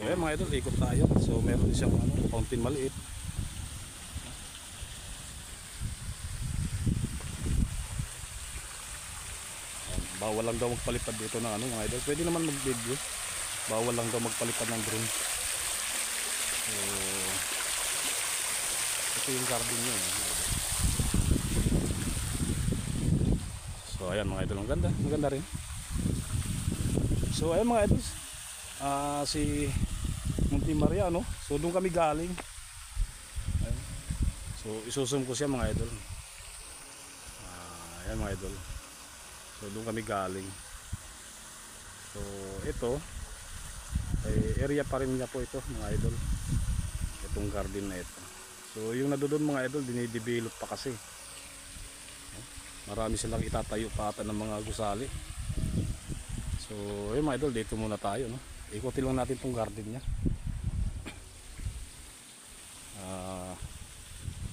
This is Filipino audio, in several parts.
ayan mga idol, ikot tayo. So meron siyang fountain maliit. Bawal lang daw magpalipad dito ng mga idol. Pwede naman mag-video. Bawal lang daw magpalipad ng drone. So ito yung garden niya. So ayan mga idol, ang ganda. Maganda rin. So ayan mga idol, si Monte Maria, no? So doon kami galing. Ayan. So isusum ko siya mga idol. Ayan mga idol. So doon kami galing. So ito area pa rin niya po ito mga idol. Itong garden na ito. So yung nadoon mga idol, dinidevelop pa kasi. Marami silang itatayo pa ata ng mga gusali. So ayun mga idol, dito muna tayo, no? Ikutin lang natin tong garden niya.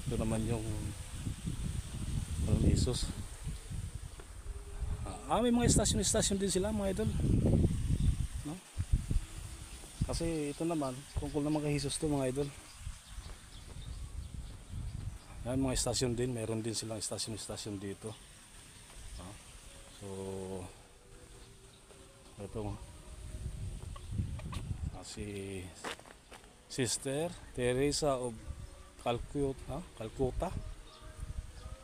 Ito naman yung Jesus. May mga istasyon din sila mga idol, no? Kasi ito naman tungkol naman kay Jesus to mga idol. Yan, mga istasyon din, meron din silang istasyon dito. So ito si Sister Teresa of Calcutta.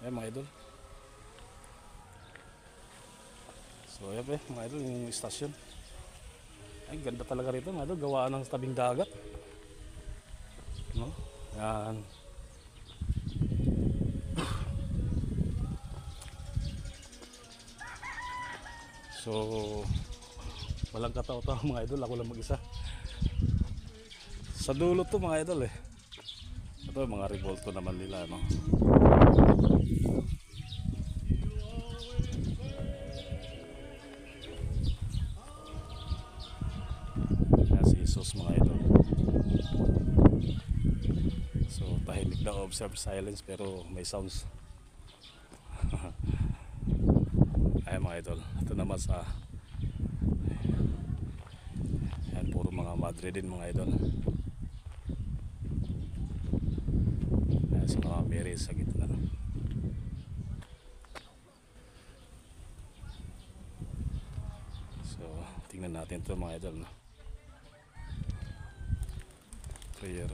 Ayan mga idol. So ayan mga idol, yung istasyon. Ay ganda talaga rito mga idol, gawaan ng tabing dagat, no? Yan. So walang katao-tao mga idol, ako lang mag-isa sa dulo to mga idol eh. Ito mga revolto naman nila, no? Yan si Jesus mga idol. So tahimik na, observe silence pero may sounds. Ay mga idol, ito naman sa yan, puro mga madre din mga idol. Ayan si mga Mary sa gitna. So tingnan natin ito mga idol, no? Prayer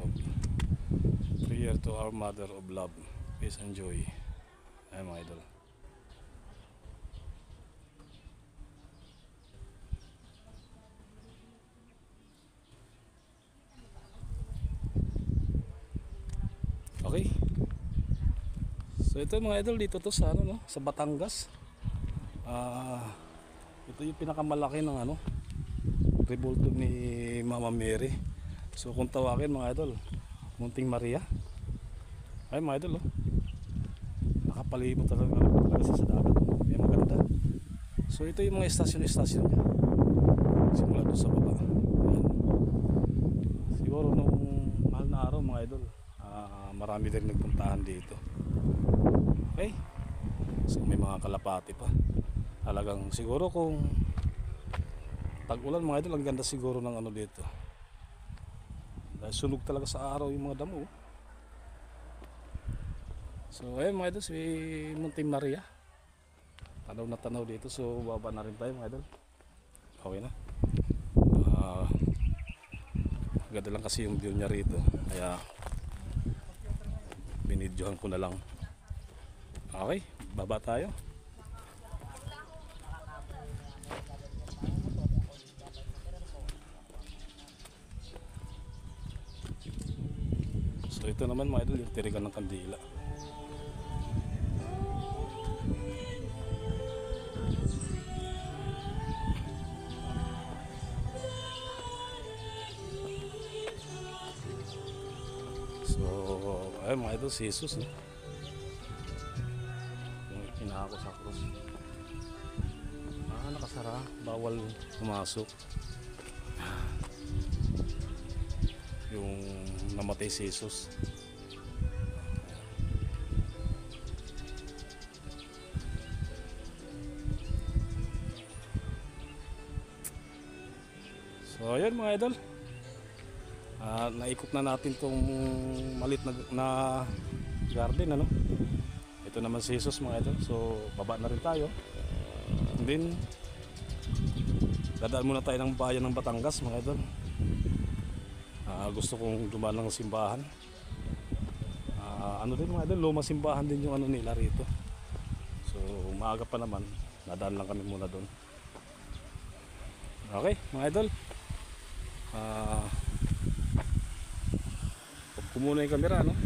to our Mother of Love, Peace and Joy. Ay mga idol. Okay. So ito mga idol, dito to sa no, sa Batangas. Ito yung pinakamalaki ng revolto ni Mama Mary. So kung tawagin mga idol, Monte Maria. Ay mga idol, nakapalibot talaga sa dagat. Yan maganda. So ito yung mga istasyon niya. Simula doon sa baba. Yan. Siguro nung mahal na araw mga idol, marami din nagpuntahan dito. Okay. So may mga kalapati pa. Talagang siguro kung tag-ulan mga idol, ang ganda siguro ng dito. Dahil sunog talaga sa araw yung mga damo. So ayun mga idol, si Monte Maria. Tanaw na tanaw dito. So baba na rin tayo mga idol. Okay na. Ganda lang kasi yung view niya rito. Kaya binidyohan ko na lang. Okay, baba tayo. So ito naman mga idol, yung tirigan ng kandila. So ayun mga idol, si Jesus, yung kinako sa cross. Nakasara, bawal pumasok. Yung namatay si Jesus. So ayun mga idol, naikot na natin tong malit na garden, ano. Ito naman si Jesus, mga idol. So baba na rin tayo. And then dadaan muna tayo ng bayan ng Batangas, mga idol. Gusto kong dumaan ng simbahan. Ano din, mga idol, lumang simbahan din yung ano nila rito. So maaga pa naman, nadaan lang kami muna doon. Okay, mga idol. Kumuna yung camera, no?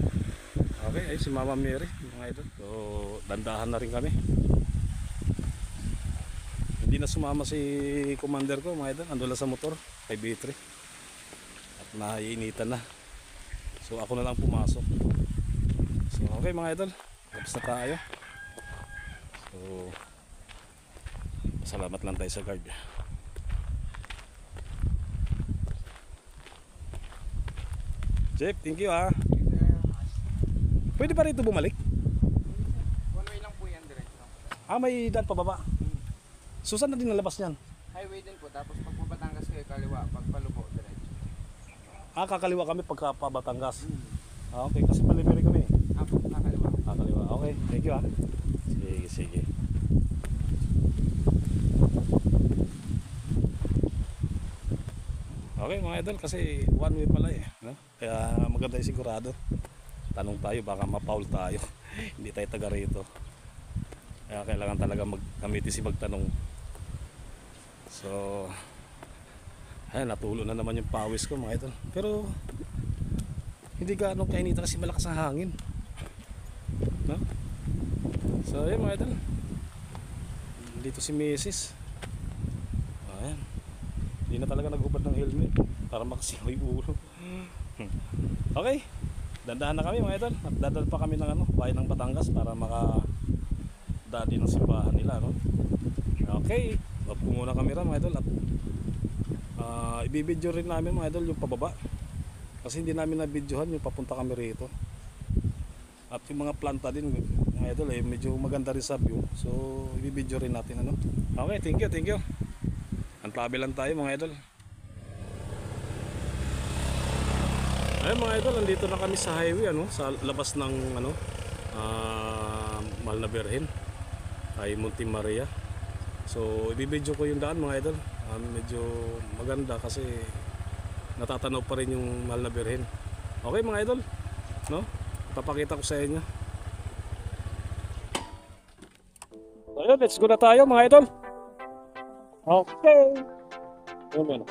Okay, ay si Mama Mary, mga idol. So dandahan na rin kami. Hindi na sumama si commander ko, mga idol. Ando lang sa motor, kay B3. At naiinitan na. So ako na lang pumasok. So okay, mga idol, tapos na tayo. So salamat lang tayo sa guard. Jeff, thank you ha. Pwede pa rito bumalik? One way lang po yan, diretso. May daan pababa. Susan na din nalabas niyan. Highway din po, tapos pag Batangas kayo kaliwa, pag Palubo, diretso. Kakaliwa kami pagka pa Batangas. Okay, kasi palibiri kami. Po, kakaliwa. Kakaliwa, okay. Thank you ha. Sige, sige. Okay mga idol, kasi one way pala eh, no? Kaya maganda yung sigurado. Tanong tayo, baka ma-foul tayo. Hindi tayo taga rito. Kaya kailangan talaga mag-committee magtanong. So ayun, natulo na naman yung pawis ko, mga idol. Pero hindi gaano kainita kasi malakas ang hangin, no? So ayun mga idol, dito si Mrs. Ayan, hindi na talaga naghubad ng helmet para makasingoy ulo. Okay, dandahan na kami, mga idol. At dadal pa kami ng bayan ng Batangas para makadaan din ng simbahan nila, no? Okay, wag po muna kamera, mga idol. At ibibidyo rin namin, mga idol, yung pababa, kasi hindi namin na-videohan yung papunta kami rito. At yung mga planta din, mga idol, medyo maganda rin sa view. So ibibidyo rin natin, ano? Okay, thank you, thank you. Antabi lang tayo, mga idol. Ayun, mga idol, nandito na kami sa highway, sa labas ng Mahal na Birhen ay Monte Maria. So ibibidyo ko yung daan, mga idol. Medyo maganda kasi natatanaw pa rin yung Mahal na Birhen. Okay, mga idol, no? Papakita ko sa inyo. Ayun, let's go na tayo, mga idol. Okay. Amen.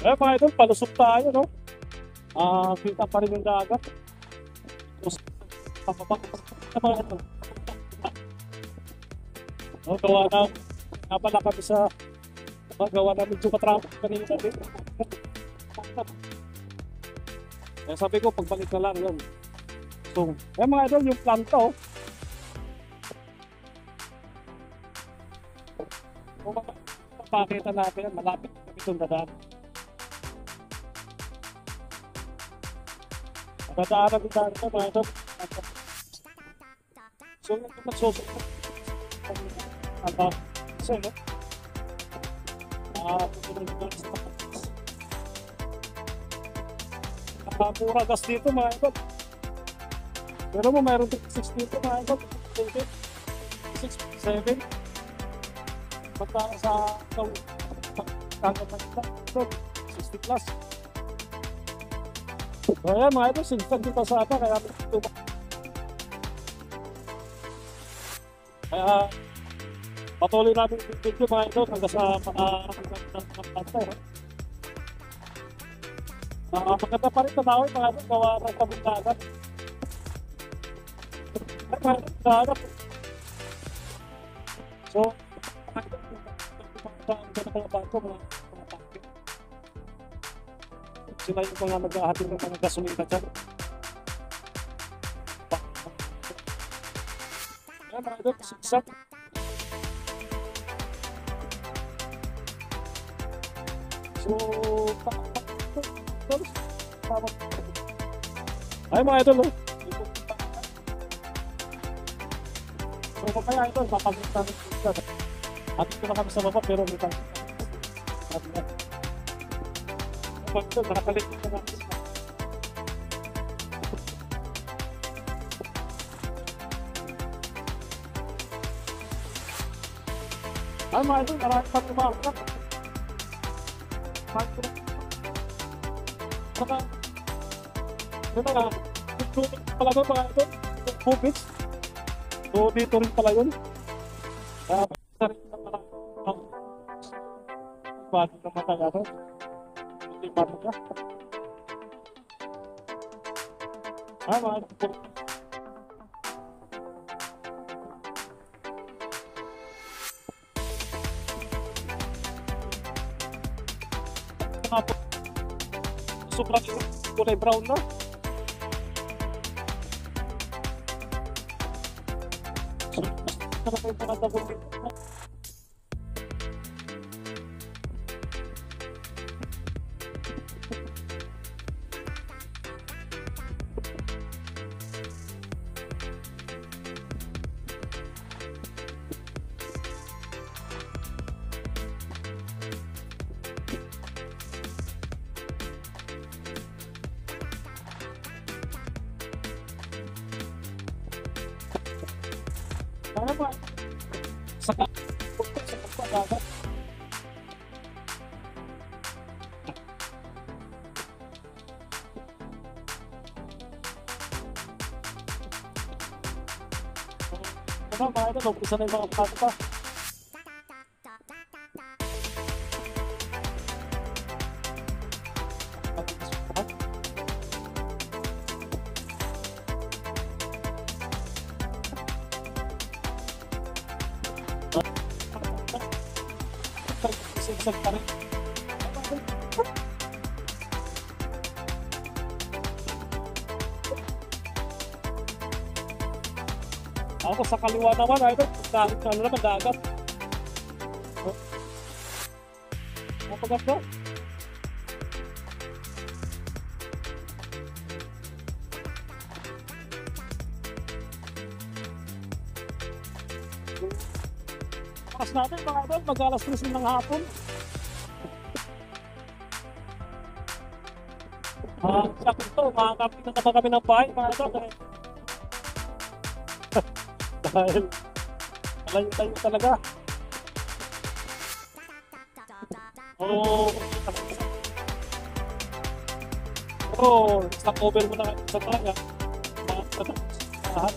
Eh mga idol, palusok tayo, no? Kita pa rin yung dagat. Tapos, papapakita mga idol. No, gawa na, napala kami sa gawa na medyo katrapos kanina din. Kaya sabi ko, pagbalik na lang yun. So, mga idol, yung planta, oh. Kung makapakita natin yan, malapit kami itong dadaan. Dadaanan din daan ito, mga idol. So, yung magsusunod. Kasi, no? Mura gas dito, mga idol. Pero mo, mayroon 6 dito, mga idol. 6, 7. Pagka sa tanggal ng ito, 60 plus. So, ayan, mga idol, sinsan kita sa ata, kaya ito. Kaya, patuloy namin yung video, mga idol, hanggang sa mga pantay. Maganda pa rin tanawin, mga idol, gawa ng kabundagan. Ay, mga idol, so, mga idol, mga bago, mga tanke. Sila yung mga nag-ahatid ng mga gasolina dyan. Ayan, mga idol, siksak. So, ay mga idol, oh. So, kaya idol, papagod namin dito. At ito na kami sa baba, pero may tayo. Mga idol, nakakalit na namin. Ay mga idol, marami pa tumakot. Saka, pala doon mga ito, bukit. So, dito rin pala yun. Kaya, isa rin na pala ang bago na mataya ito. Hindi bago ka. Mga ito. Sobrang kulay brown na. Talaga yung mga double dito. Ano ba? Saka pagpagagat. Ano ba? Ito, umpisa na yung mga pagkata. Isang pa rin. Ako sa kaliwa naman, ito, kahit ano naman, dagat. Napagat na. Oras natin, mga idol, mag-alas 3 ng hapon. Sakit to, makakapit na naman kami ng bahay, mga idol. Dahil, malayo-tayo talaga. Stop-over mo na sa kanya. Mga lahat.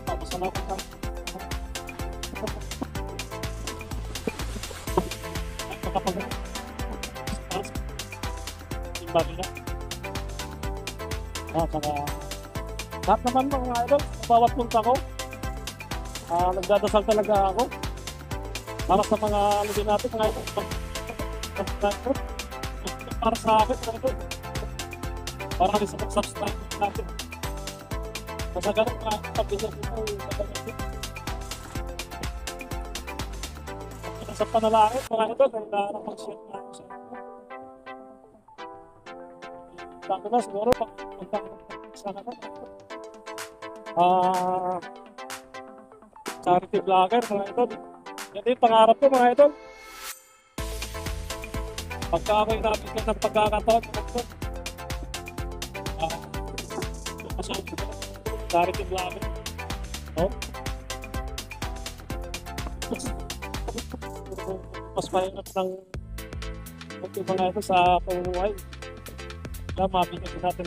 Tapos na ako kapag yung bago na. Saka lahat naman mga idol, sa bawat punta ko, nagdadasal talaga ako para sa mga lugin natin, mga idol. Para sa akin, mga idol. Para kami sa subscribe natin. Kasi ganun mga pag-isip ito, sa panalangin, mga idol, ay nakapag-share na ako sa inyo. Bago na siguro, sa charity vlogger, mga idol. Yan din pangarap ko, mga idol. Pagka ako'y nabigyan ng pagkakataon, mga idol, charity vlogger. No? Mas maingat ng mga ito sa pamumuhay. Kaya mabigyan natin.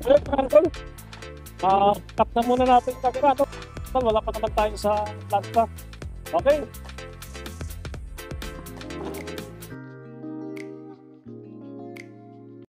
Ayun, mga idol. Cut na muna natin yung camera. Wala pa naman tayo sa planta. Okay.